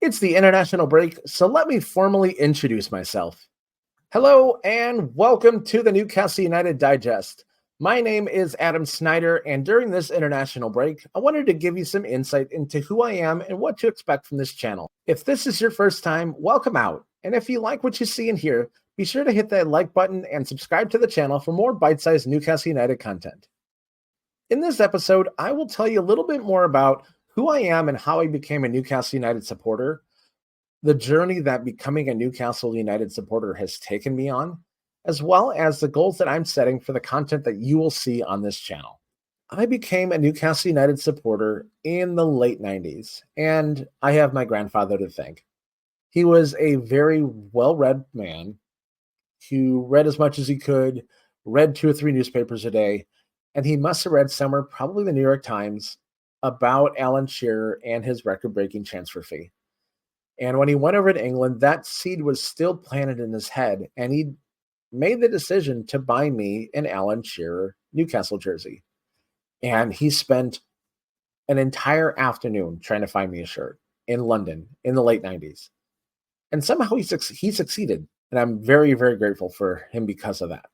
It's the international break, so let me formally introduce myself. Hello, and welcome to the Newcastle United Digest. My name is Adam Snyder, and during this international break, I wanted to give you some insight into who I am and what to expect from this channel. If this is your first time, welcome out. And if you like what you see and hear, be sure to hit that like button and subscribe to the channel for more bite-sized Newcastle United content. In this episode, I will tell you a little bit more about who I am and how I became a Newcastle United supporter, the journey that becoming a Newcastle United supporter has taken me on, as well as the goals that I'm setting for the content that you will see on this channel. I became a Newcastle United supporter in the late 90s, and I have my grandfather to thank. He was a very well-read man who read as much as he could, read 2 or 3 newspapers a day, and he must have read somewhere, probably the New York Times, about Alan Shearer and his record-breaking transfer fee. And when he went over to England, that seed was still planted in his head, and he made the decision to buy me an Alan Shearer Newcastle jersey. And he spent an entire afternoon trying to find me a shirt in London in the late 90s. And somehow he succeeded, and I'm very, very grateful for him because of that.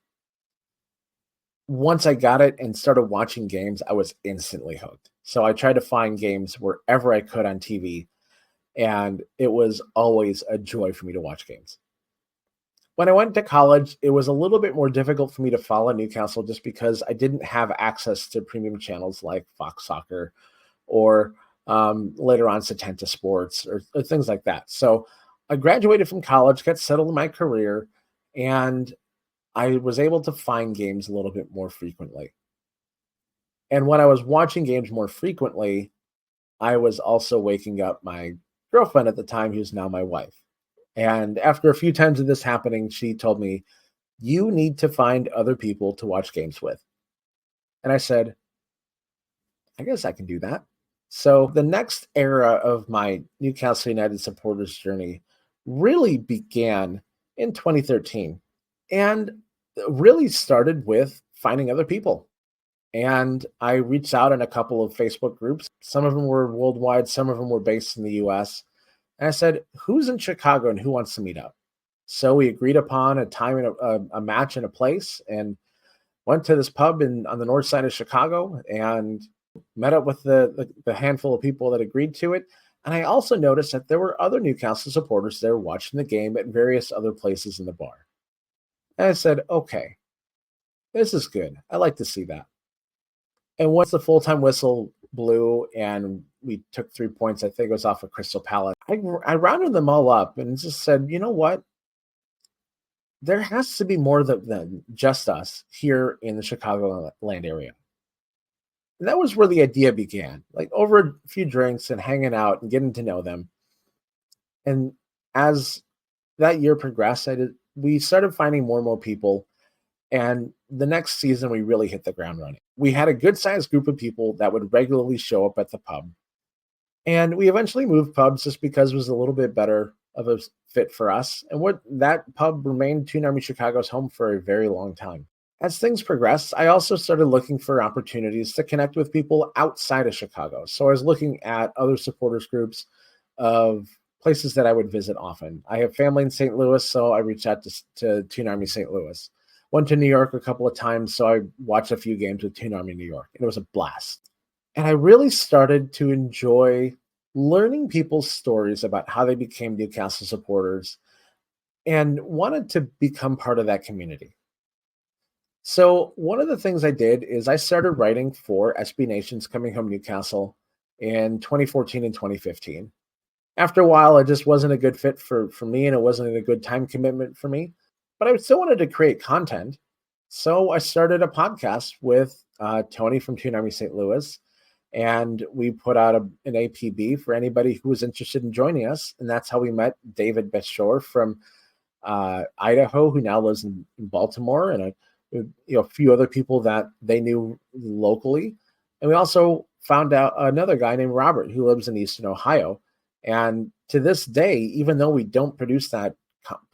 Once I got it and started watching games, I was instantly hooked. So I tried to find games wherever I could on TV, and it was always a joy for me to watch games. When I went to college, it was a little bit more difficult for me to follow Newcastle just because I didn't have access to premium channels like Fox Soccer or later on Setanta Sports or things like that. So I graduated from college, got settled in my career, and I was able to find games a little bit more frequently. And when I was watching games more frequently, I was also waking up my girlfriend at the time, who's now my wife. And after a few times of this happening, she told me, "You need to find other people to watch games with." And I said, "I guess I can do that." So the next era of my Newcastle United supporters journey really began in 2013 and really started with finding other people. And I reached out in a couple of Facebook groups. Some of them were worldwide, some of them were based in the US. And I said, "Who's in Chicago and who wants to meet up?" So we agreed upon a time and a match and a place, and went to this pub on the north side of Chicago and met up with the handful of people that agreed to it. And I also noticed that there were other Newcastle supporters there watching the game at various other places in the bar. And I said, "Okay, this is good. I like to see that." And once the full-time whistle blew and we took 3 points, I think it was off of Crystal Palace, I rounded them all up and just said, "You know what? There has to be more than just us here in the Chicagoland area." And that was where the idea began, like over a few drinks and hanging out and getting to know them. And as that year progressed, we started finding more and more people. And the next season, we really hit the ground running. We had a good sized group of people that would regularly show up at the pub. And we eventually moved pubs just because it was a little bit better of a fit for us. And what that pub remained Toon Army Chicago's home for a very long time. As things progressed, I also started looking for opportunities to connect with people outside of Chicago. So I was looking at other supporters groups of places that I would visit often. I have family in St. Louis, so I reached out to Toon Army St. Louis. Went to New York a couple of times, so I watched a few games with Toon Army New York, and it was a blast. And I really started to enjoy learning people's stories about how they became Newcastle supporters and wanted to become part of that community. So one of the things I did is I started writing for SB Nation's Coming Home Newcastle in 2014 and 2015. After a while, it just wasn't a good fit for me, and it wasn't a good time commitment for me. But I still wanted to create content. So I started a podcast with Tony from Toon Army St. Louis. And we put out an APB for anybody who was interested in joining us. And that's how we met David Beshore from Idaho, who now lives in Baltimore, and a few other people that they knew locally. And we also found out another guy named Robert who lives in Eastern Ohio. And to this day, even though we don't produce that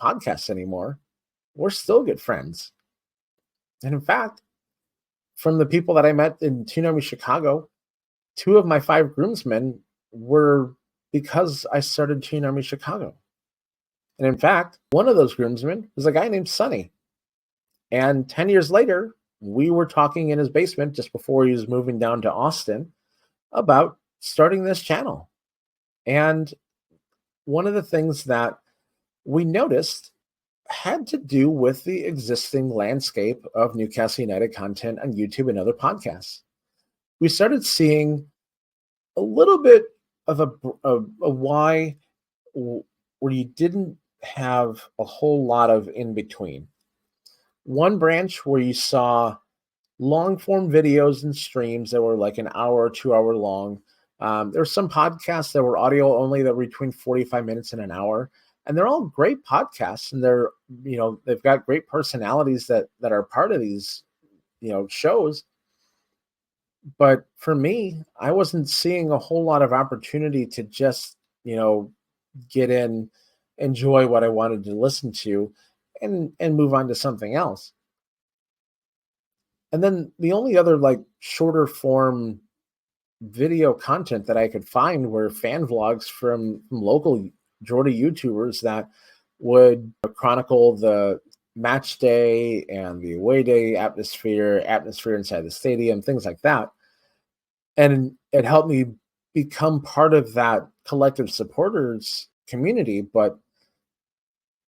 podcast anymore, we're still good friends. And in fact, from the people that I met in Toon Army Chicago, 2 of my 5 groomsmen were because I started Toon Army Chicago. And in fact, one of those groomsmen was a guy named Sonny. And 10 years later, we were talking in his basement just before he was moving down to Austin about starting this channel. And one of the things that we noticed had to do with the existing landscape of Newcastle United content on YouTube and other podcasts. We started seeing a little bit of a why where you didn't have a whole lot of in between. One branch where you saw long form videos and streams that were like an hour or 2 hour long. There's some podcasts that were audio only that were between 45 minutes and an hour. And they're all great podcasts, and they've got great personalities that are part of these, shows. But for me, I wasn't seeing a whole lot of opportunity to just, get in, enjoy what I wanted to listen to, and move on to something else. And then the only other like shorter form video content that I could find were fan vlogs from local Geordie YouTubers that would chronicle the match day and the away day atmosphere inside the stadium, things like that. And it helped me become part of that collective supporters community. But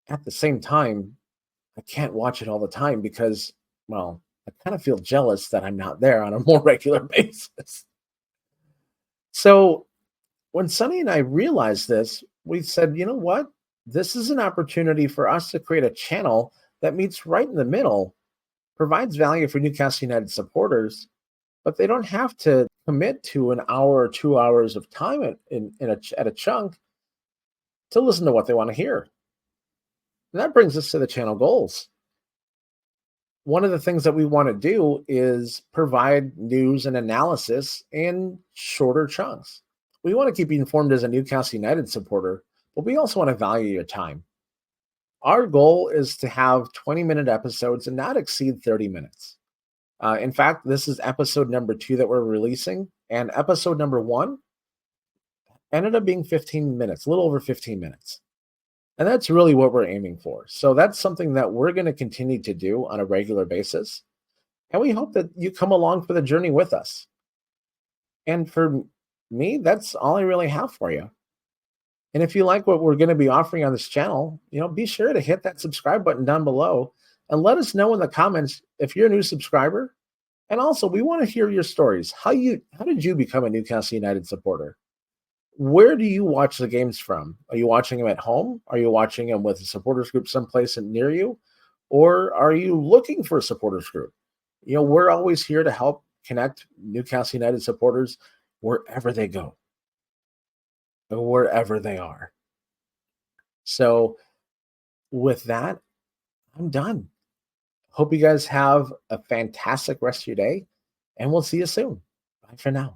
at the same time, I can't watch it all the time because, well, I kind of feel jealous that I'm not there on a more regular basis. So when Sonny and I realized this, we said, you know what? This is an opportunity for us to create a channel that meets right in the middle, provides value for Newcastle United supporters, but they don't have to commit to an hour or 2 hours of time at a chunk to listen to what they want to hear. And that brings us to the channel goals. One of the things that we want to do is provide news and analysis in shorter chunks. We want to keep you informed as a Newcastle United supporter, but we also want to value your time. Our goal is to have 20-minute episodes and not exceed 30 minutes. In fact, this is episode number 2 that we're releasing, and episode number 1 ended up being 15 minutes, a little over 15 minutes. And that's really what we're aiming for. So that's something that we're going to continue to do on a regular basis. And we hope that you come along for the journey with us. And for me, that's all I really have for you. And if you like what we're going to be offering on this channel, be sure to hit that subscribe button down below and let us know in the comments if you're a new subscriber. And also, we want to hear your stories. How did you become a Newcastle United supporter? Where do you watch the games from? Are you watching them at home? Are you watching them with a supporters group someplace near you? Or are you looking for a supporters group? We're always here to help connect Newcastle United supporters wherever they go, wherever they are. So with that, I'm done. Hope you guys have a fantastic rest of your day, and we'll see you soon. Bye for now.